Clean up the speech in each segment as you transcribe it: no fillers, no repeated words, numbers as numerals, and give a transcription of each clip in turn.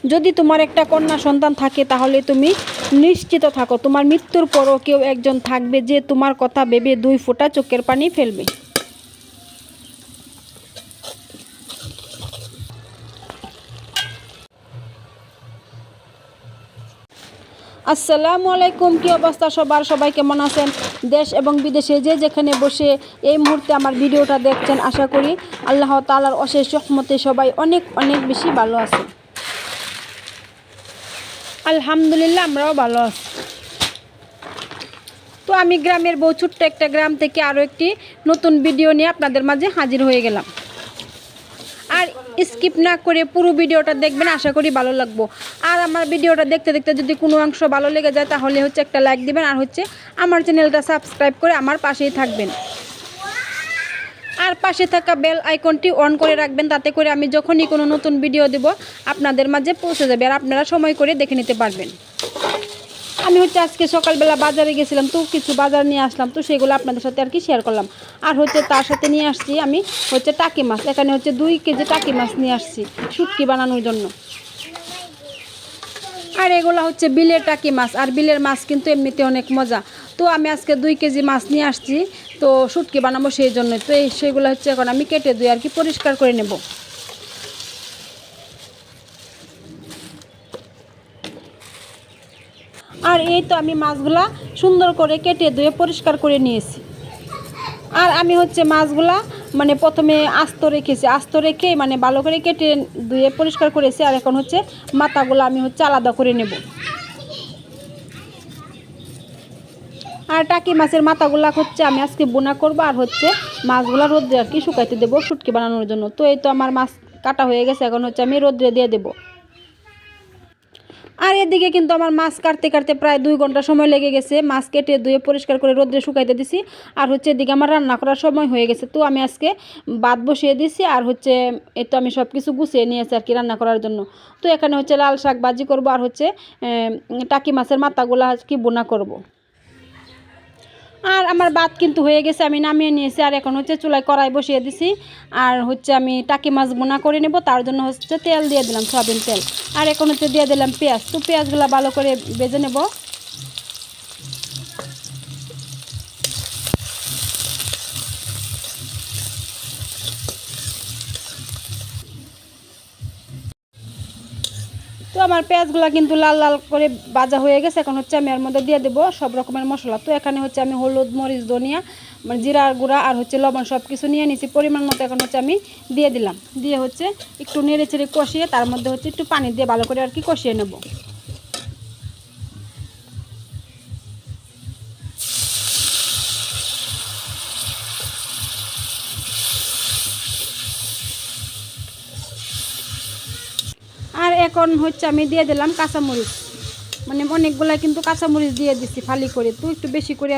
যদি তোমার একটা কন্যা সন্তান থাকে তাহলে তুমি নিশ্চিত থাকো তোমার মৃত্যুর পরও কেউ একজন থাকবে যে তোমার কথা ভেবে 2 ফোঁটা চোখের পানি ফেলবে। আসসালামু আলাইকুম, কী অবস্থা সবার? সবাই কেমন আছেন? দেশ এবং বিদেশে যে যেখানে বসে এই মুহূর্তে আমার ভিডিওটা দেখছেন, আশা করি আল্লাহ তাআলার অশেষ রহমতে সবাই অনেক অনেক বেশি ভালো আছে। আলহামদুলিল্লাহ, আমরাও ভালো আছি। তো আমি গ্রামের বউ, ছোট্ট একটা গ্রাম থেকে আরও একটি নতুন ভিডিও নিয়ে আপনাদের মাঝে হাজির হয়ে গেলাম। আর স্কিপ না করে পুরো ভিডিওটা দেখবেন, আশা করি ভালো লাগবো। আর আমার ভিডিওটা দেখতে দেখতে যদি কোনো অংশ ভালো লেগে যায় তাহলে একটা লাইক দিবেন, আর আমার চ্যানেলটা সাবস্ক্রাইব করে আমার পাশেই থাকবেন। আর পাশে থাকা বেল আইকনটি অন করে রাখবেন, তাতে করে আমি যখনই কোনো নতুন ভিডিও দেব আপনাদের মাঝে পৌঁছে যাবে, আর আপনারা সময় করে দেখে নিতে পারবেন। আমি আজকে সকালবেলা বাজারে গেছিলাম, তো কিছু বাজার নিয়ে আসলাম, তো সেগুলো আপনাদের সাথে শেয়ার করলাম। আর তার সাথে নিয়ে আসছি আমি টাকি মাছ। এখানে 2 কেজি টাকি মাছ নিয়ে আসছি শুটকি বানানোর জন্য। আর এগুলো বিলের টাকি মাছ, আর বিলের মাছ কিন্তু এমনিতে অনেক মজা। তো আমি আজকে 2 কেজি মাছ নিয়ে আসছি, তো শুটকি বানাবো সেই জন্য। তো সেগুলো এখন আমি কেটে ধুয়ে পরিষ্কার করে নেব। আর এই তো আমি মাছগুলা সুন্দর করে কেটে ধুয়ে পরিষ্কার করে নিয়েছি। আর আমি মাছগুলা প্রথমে আস্ত রেখে ভালো করে কেটে ধুয়ে পরিষ্কার করেছি। আর এখন মাথাগুলো আমি আলাদা করে নেব। আর টাকি মাছের মাথাগুলা আমি আজকে বোনা করব, আর মাছগুলা রোদ্রে শুকাইতে দেবো শুটকি বানানোর জন্য। তো এই তো আমার মাছ কাটা হয়ে গেছে, এখন আমি রোদ্রে দিয়ে দেবো। আর এদিকে কিন্তু আমার মাছ কাটতে কাটতে প্রায় 2 ঘন্টা সময় লেগে গেছে। মাছ কেটে ধুয়ে পরিষ্কার করে রোদ্রে শুকাইতে দিছি। আর এদিকে আমার রান্না করার সময় হয়ে গেছে, তো আমি আজকে ভাত বসিয়ে দিছি। আর এই তো আমি সব কিছু গুছিয়ে নিয়েছি রান্না করার জন্য। তো এখানে লাল শাক ভাজি করব, আর টাকি মাছের মাথাগুলা বোনা করব। আর আমার ভাত কিন্তু হয়ে গেছে, আমি নামিয়ে নিয়েছি। আর এখন চুলায় কড়াই বসিয়ে দিছি। আর আমি টাকি মাছ বোনা করে নেব, তার জন্য তেল দিয়ে দিলাম, সয়াবিন তেল। আর এখন দিয়ে দিলাম পেঁয়াজ। তো পেঁয়াজগুলো ভালো করে ভেজে নেব। তো আমার পেঁয়াজগুলো কিন্তু লাল লাল করে ভাজা হয়ে গেছে। এখন আমি এর মধ্যে দিয়ে দেবো সব রকমের মশলা। তো এখানে আমি হলুদ, মরিচ, ধনিয়া, জিরার গুঁড়া আর লবণ সব কিছু নিয়ে নিয়েছি পরিমাণ মতো। এখন আমি দিয়ে দিলাম, দিয়ে একটু নেড়ে চেড়ে কষিয়ে তার মধ্যে একটু পানি দিয়ে ভালো করে কষিয়ে নেব। আর এখন আমি দিয়ে দিলাম কাঁচামরিচ, অনেকগুলা কিন্তু কাঁচামরিচ দিয়ে দিচ্ছি ফালি করে। তো একটু বেশি করে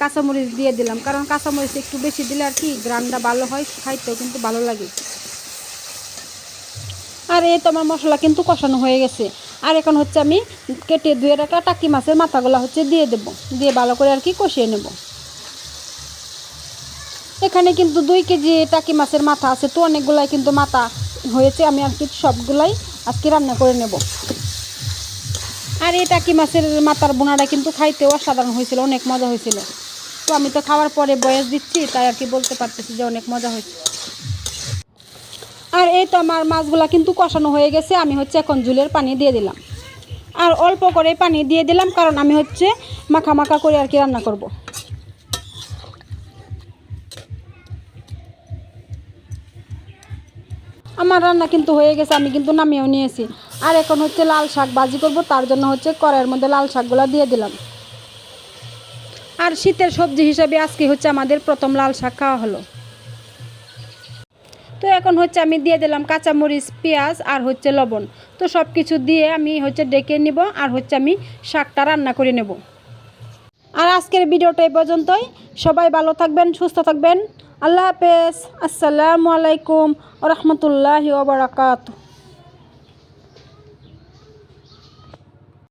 কাঁচামরিচ দিয়ে দিলাম, কারণ কাঁচামরিচ একটু বেশি দিলে গ্রানটা ভালো হয়, খাইতেও কিন্তু ভালো লাগে। আর এই তো আমার মশলা কিন্তু কষানো হয়ে গেছে। আর এখন আমি কেটে ধুয়ে রাখা টাকি মাছের মাথাগুলো দিয়ে দেবো, দিয়ে ভালো করে কষিয়ে নেব। এখানে কিন্তু 2 কেজি টাকি মাছের মাথা আছে, তো অনেকগুলাই কিন্তু মাথা হয়েছে। আমি সবগুলাই আজকে রান্না করে নেব। আর এই টাকি মাছের মাথার বোনাটা কিন্তু খাইতেও অসাধারণ হয়েছিল, অনেক মজা হয়েছিল। তো আমি তো খাওয়ার পরে বয়স দিচ্ছি, তাই বলতে পারতেছি যে অনেক মজা হয়েছে। আর এই তো আমার মাছগুলা কিন্তু কষানো হয়ে গেছে। আমি এখন ঝুলের পানি দিয়ে দিলাম, আর অল্প করে পানি দিয়ে দিলাম, কারণ আমি মাখা মাখা করে রান্না করব। আমার রান্না কিন্তু হয়ে গেছে, আমি কিন্তু নামিয়েও নিয়েছি। আর এখন লাল শাক ভাজি করব, তার জন্য কড়াইয়ের মধ্যে লাল শাকগুলো দিয়ে দিলাম। আর শীতের সবজি হিসাবে আজকে আমাদের প্রথম লাল শাক খাওয়া হলো। তো এখন আমি দিয়ে দিলাম কাঁচামরিচ, পেঁয়াজ আর লবণ। তো সব কিছু দিয়ে আমি ডেকে নিব, আর আমি শাকটা রান্না করে নেব। আর আজকের ভিডিওটা এই পর্যন্তই। সবাই ভালো থাকবেন, সুস্থ থাকবেন। আল্লাহ হাফেজ। আসসালামু আলাইকুম ওয়া রাহমাতুল্লাহি ওয়া বারাকাতুহু।